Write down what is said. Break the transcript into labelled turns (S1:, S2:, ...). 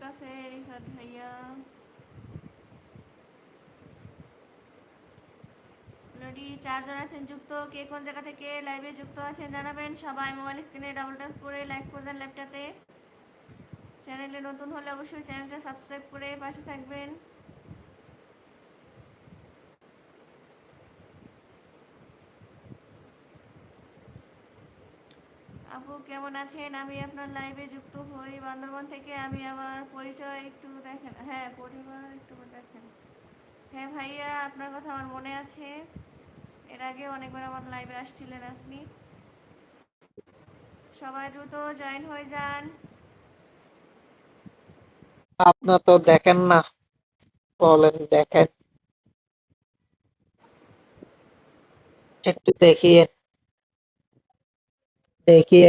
S1: আছে রিফাত ভাইয়া। অলরেডি 4 জন আছেন যুক্ত। কে কোন জায়গা থেকে লাইভে যুক্ত আছেন জানাবেন। সবাই মোবাইল স্ক্রিনে ডাবল টাচ করে লাইক করে দেন লাইভটাতে। চ্যানেলে নতুন হলে অবশ্যই চ্যানেলটা সাবস্ক্রাইব করে পাশে থাকবেন। আপু কেমন আছেন? আমি আপনার লাইভে যুক্ত হই বান্দরবান থেকে। আমি আমার পরিচয় একটু দেখেন। হ্যাঁ, পরিবার একটু দেখেন। হ্যাঁ ভাইয়া, আপনার কথা আমার মনে আছে। এর আগে অনেকবার আমার লাইভে আসছিলেন আপনি। সবাই দ্রুত জয়েন হয়ে যান।
S2: আপনার তো দেখেন না, বলেন দেখেন, একটু দেখিয়ে দেখিয়ে